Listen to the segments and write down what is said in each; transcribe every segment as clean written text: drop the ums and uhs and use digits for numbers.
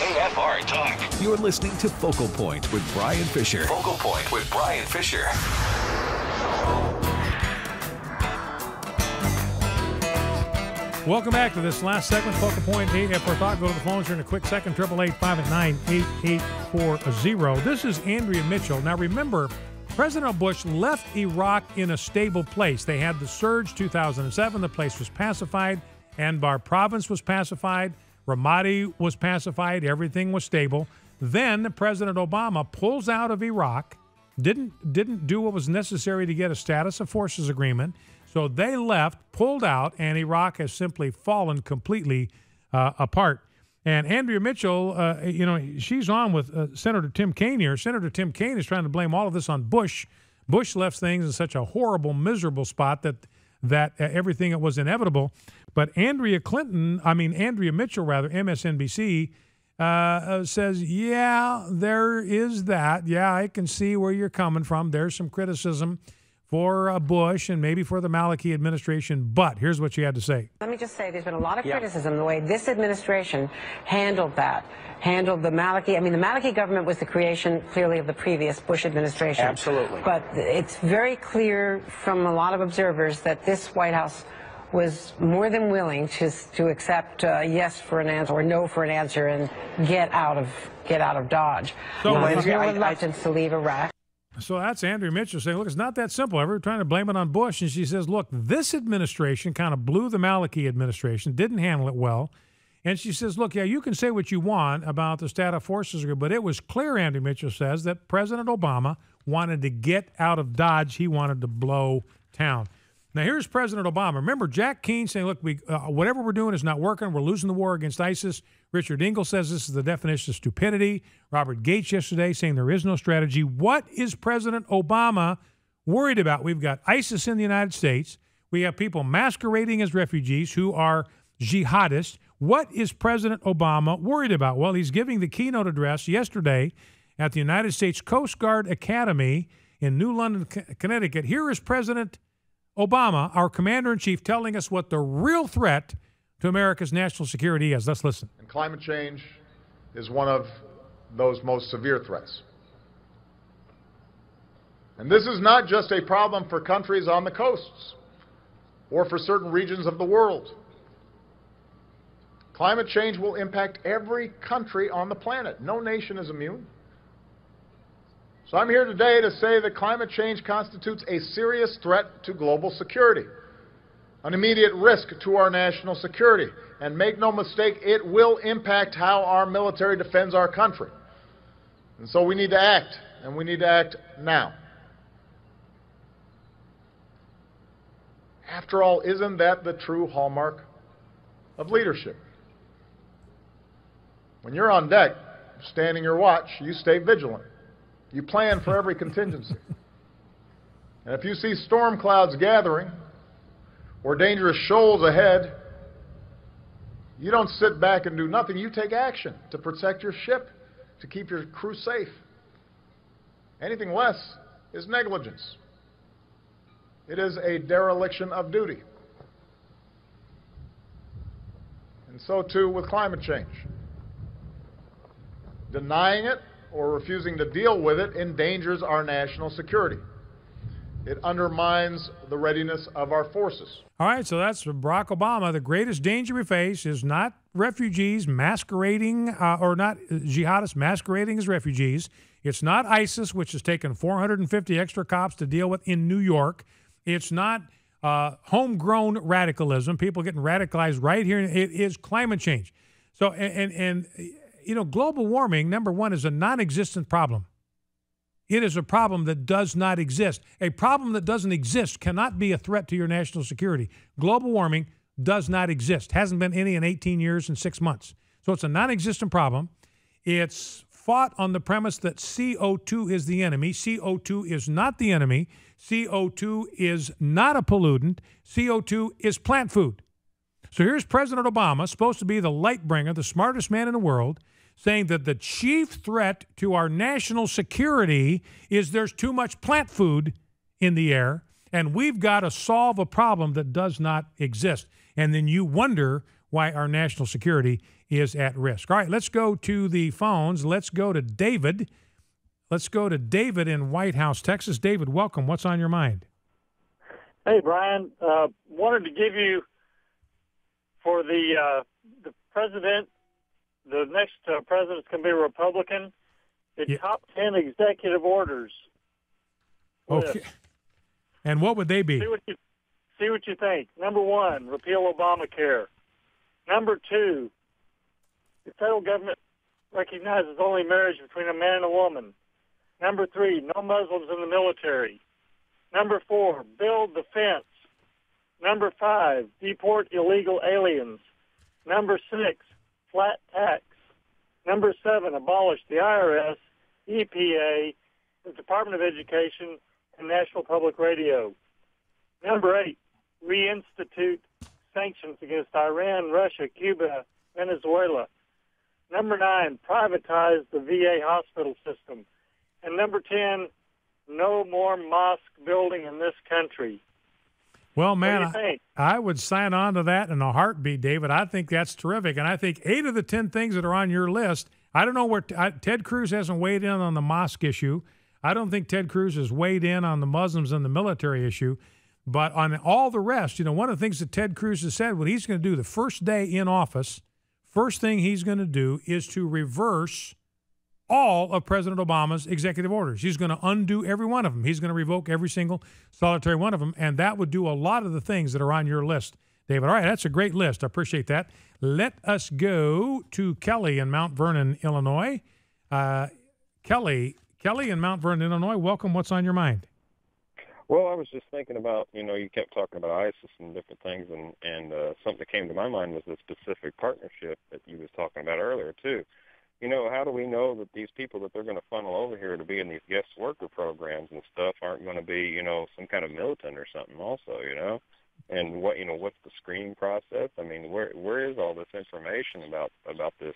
AFR Talk. You're listening to Focal Point with Brian Fisher. Focal Point with Brian Fisher. Welcome back to this last segment, Focal Point, AFR Talk. Go to the phones here in a quick second, 888-589-8840. This is Andrea Mitchell. Now, remember, President Bush left Iraq in a stable place. They had the surge 2007. The place was pacified. Anbar province was pacified. Ramadi was pacified. Everything was stable. Then President Obama pulls out of Iraq, didn't do what was necessary to get a status of forces agreement. So they left, pulled out, and Iraq has simply fallen completely apart. And Andrea Mitchell, she's on with Senator Tim Kaine here. Senator Tim Kaine is trying to blame all of this on Bush. Bush left things in such a horrible, miserable spot that everything was inevitable. But Andrea Mitchell, MSNBC, says, yeah, there is that. Yeah, I can see where you're coming from. There's some criticism for Bush and maybe for the Maliki administration. But here's what she had to say. Let me just say there's been a lot of criticism the way this administration handled the Maliki. I mean, the Maliki government was the creation, clearly, of the previous Bush administration. Absolutely. But it's very clear from a lot of observers that this White House was more than willing to accept yes for an answer or no for an answer and get out of Dodge. So there's no reluctance to leave Iraq. So that's Andrea Mitchell saying, look, it's not that simple. Everyone's trying to blame it on Bush. And she says, look, this administration kind of blew the Maliki administration, didn't handle it well. And she says, look, yeah, you can say what you want about the Status Forces Agreement, but it was clear, Andrea Mitchell says, that President Obama wanted to get out of Dodge. He wanted to blow town. Now, here's President Obama. Remember, Jack Keane saying, look, whatever we're doing is not working. We're losing the war against ISIS. Richard Engel says this is the definition of stupidity. Robert Gates yesterday saying there is no strategy. What is President Obama worried about? We've got ISIS in the United States. We have people masquerading as refugees who are jihadists. What is President Obama worried about? Well, he's giving the keynote address yesterday at the United States Coast Guard Academy in New London, Connecticut. Here is President Obama, our commander-in-chief, telling us what the real threat to America's national security is. Let's listen. And climate change is one of those most severe threats. And this is not just a problem for countries on the coasts or for certain regions of the world. Climate change will impact every country on the planet. No nation is immune. So I'm here today to say that climate change constitutes a serious threat to global security, an immediate risk to our national security. And make no mistake, it will impact how our military defends our country. And so we need to act, and we need to act now. After all, isn't that the true hallmark of leadership? When you're on deck, standing your watch, you stay vigilant. You plan for every contingency. And if you see storm clouds gathering or dangerous shoals ahead, you don't sit back and do nothing. You take action to protect your ship, to keep your crew safe. Anything less is negligence. It is a dereliction of duty. And so too with climate change. Denying it or refusing to deal with it endangers our national security. It undermines the readiness of our forces. All right, so that's Barack Obama. The greatest danger we face is not refugees masquerading or not jihadists masquerading as refugees. It's not ISIS, which has taken 450 extra cops to deal with in New York. It's not homegrown radicalism, people getting radicalized right here. It is climate change. So, and you know, global warming, number one, is a non-existent problem. It is a problem that does not exist. A problem that doesn't exist cannot be a threat to your national security. Global warming does not exist. Hasn't been any in 18 years and 6 months. So it's a non-existent problem. It's fought on the premise that CO2 is the enemy. CO2 is not the enemy. CO2 is not a pollutant. CO2 is plant food. So here's President Obama, supposed to be the light bringer, the smartest man in the world, saying that the chief threat to our national security is there's too much plant food in the air, and we've got to solve a problem that does not exist. And then you wonder why our national security is at risk. All right, let's go to the phones. Let's go to David. Let's go to David in White House, Texas. David, welcome. What's on your mind? Hey, Brian. Wanted to give you, for the president, the next president's going to be a Republican, the top 10 executive orders. Okay. And what would they be? See what you think. Number 1, repeal Obamacare. Number 2, the federal government recognizes only marriage between a man and a woman. Number 3, no Muslims in the military. Number 4, build the fence. Number 5, deport illegal aliens. Number 6, flat tax. Number 7, abolish the IRS, EPA, the Department of Education, and National Public Radio. Number 8, reinstitute sanctions against Iran, Russia, Cuba, Venezuela. Number 9, privatize the VA hospital system. And number 10, no more mosque building in this country. Well, man, I would sign on to that in a heartbeat, David. I think that's terrific. And I think 8 of the 10 things that are on your list, I don't know where Ted Cruz hasn't weighed in on the mosque issue. I don't think Ted Cruz has weighed in on the Muslims and the military issue. But on all the rest, one of the things that Ted Cruz has said, what he's going to do the first day in office, first thing he's going to do is to reverse all of President Obama's executive orders. He's going to undo every one of them. He's going to revoke every single solitary one of them, and that would do a lot of the things that are on your list, David. All right, that's a great list. I appreciate that. Let us go to Kelly in Mount Vernon, Illinois. Kelly in Mount Vernon, Illinois, welcome. What's on your mind? Well, I was just thinking about, you kept talking about ISIS and different things, and something that came to my mind was the specific partnership that you was talking about earlier, too. How do we know that these people that they're going to funnel over here to be in these guest worker programs and stuff aren't going to be, some kind of militant or something also, And what's the screening process? I mean, where is all this information about this,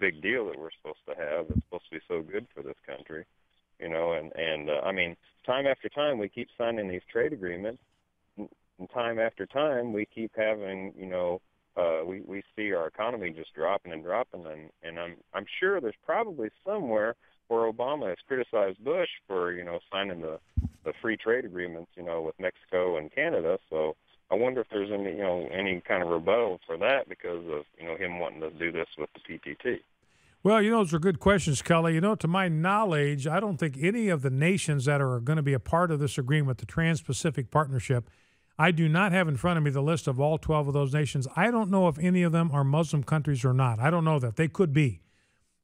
big deal that we're supposed to have that's supposed to be so good for this country? I mean, time after time we keep signing these trade agreements, and time after time we keep having, we see our economy just dropping and dropping, and I'm sure there's probably somewhere where Obama has criticized Bush for, signing the free trade agreements, with Mexico and Canada. So I wonder if there's any kind of rebuttal for that because of, him wanting to do this with the PTT. Well, those are good questions, Kelly. To my knowledge, I don't think any of the nations that are going to be a part of this agreement, the Trans-Pacific Partnership, I do not have in front of me the list of all 12 of those nations. I don't know if any of them are Muslim countries or not. I don't know that. They could be.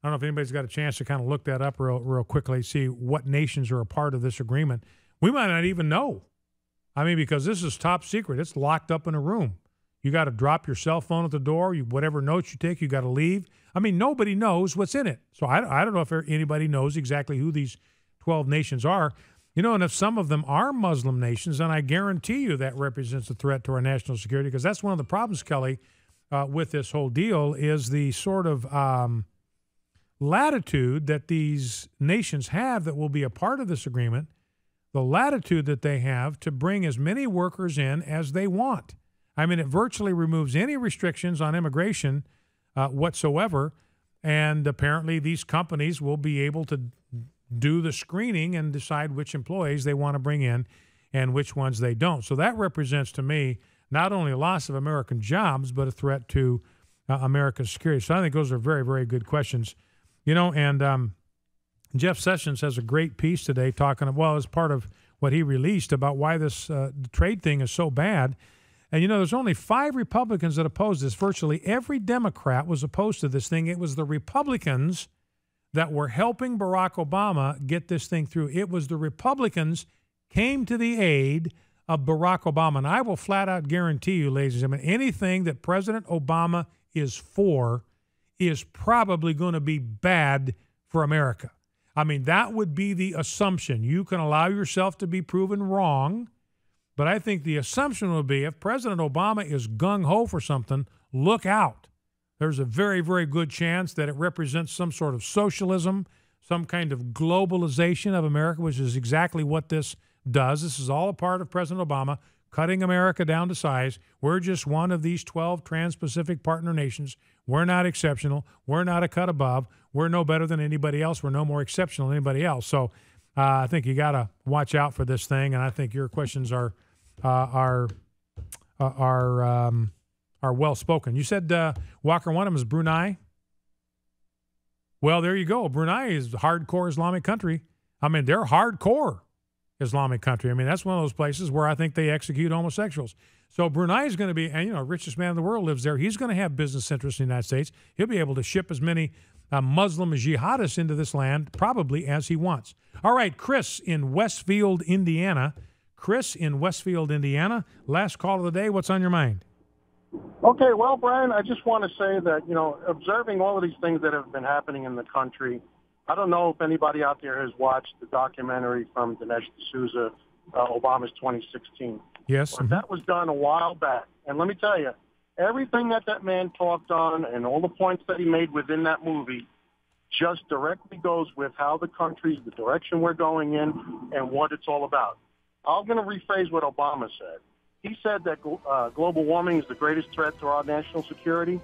I don't know if anybody's got a chance to kind of look that up real quickly, see what nations are a part of this agreement. We might not even know. I mean, because this is top secret. It's locked up in a room. You got to drop your cell phone at the door. Whatever notes you take, you got to leave. I mean, nobody knows what's in it. So I don't know if anybody knows exactly who these 12 nations are. And if some of them are Muslim nations, then I guarantee you that represents a threat to our national security, because that's one of the problems, Kelly, with this whole deal is the sort of latitude that these nations have that will be a part of this agreement, the latitude that they have to bring as many workers in as they want. I mean, it virtually removes any restrictions on immigration whatsoever, and apparently these companies will be able to do the screening and decide which employees they want to bring in and which ones they don't. So that represents to me not only a loss of American jobs, but a threat to America's security. So I think those are very, very good questions. And Jeff Sessions has a great piece today talking, as part of what he released about why this trade thing is so bad. And, there's only 5 Republicans that opposed this. Virtually every Democrat was opposed to this thing. It was the Republicans that were helping Barack Obama get this thing through. It was the Republicans came to the aid of Barack Obama. And I will flat out guarantee you, ladies and gentlemen, anything that President Obama is for is probably going to be bad for America. I mean, that would be the assumption. You can allow yourself to be proven wrong, but I think the assumption would be if President Obama is gung-ho for something, look out. There's a very, very good chance that it represents some sort of socialism, some kind of globalization of America, which is exactly what this does. This is all a part of President Obama cutting America down to size. We're just one of these 12 Trans-Pacific partner nations. We're not exceptional. We're not a cut above. We're no better than anybody else. We're no more exceptional than anybody else. So I think you got to watch out for this thing, and I think your questions are well spoken. You said Walker, one of them is Brunei. Well, there you go. Brunei is a hardcore Islamic country. I mean, they're hardcore Islamic country. I mean, that's one of those places where I think they execute homosexuals. So Brunei is going to be, and richest man in the world lives there. He's going to have business interests in the United States. He'll be able to ship as many Muslim jihadists into this land probably as he wants. All right, Chris in Westfield, Indiana. Chris in Westfield, Indiana. Last call of the day. What's on your mind? Okay, well, Brian, I just want to say that, observing all of these things that have been happening in the country, I don't know if anybody out there has watched the documentary from Dinesh D'Souza, Obama's 2016. Yes. But that was done a while back. And let me tell you, everything that man talked on and all the points that he made within that movie just directly goes with how the country, the direction we're going in, and what it's all about. I'm going to rephrase what Obama said. He said that global warming is the greatest threat to our national security.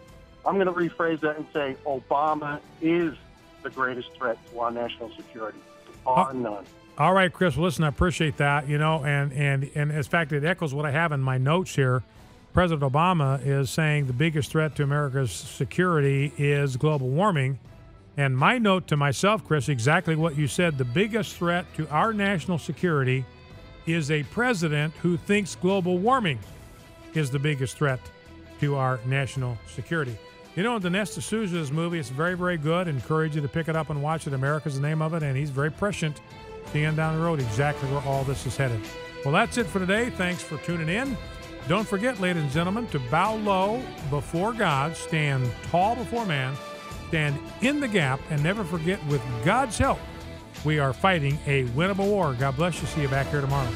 I'm going to rephrase that and say Obama is the greatest threat to our national security, bar none. All right, Chris. Well, listen, I appreciate that. And in fact, it echoes what I have in my notes here. President Obama is saying the biggest threat to America's security is global warming. And my note to myself, Chris, exactly what you said. The biggest threat to our national security is a president who thinks global warming is the biggest threat to our national security. In Dinesh D'Souza's movie, it's very, very good. Encourage you to pick it up and watch it. America's the name of it, and he's very prescient, seeing down the road exactly where all this is headed. Well, that's it for today. Thanks for tuning in. Don't forget, ladies and gentlemen, to bow low before God, stand tall before man, stand in the gap, and never forget, with God's help, we are fighting a winnable war. God bless you. See you back here tomorrow.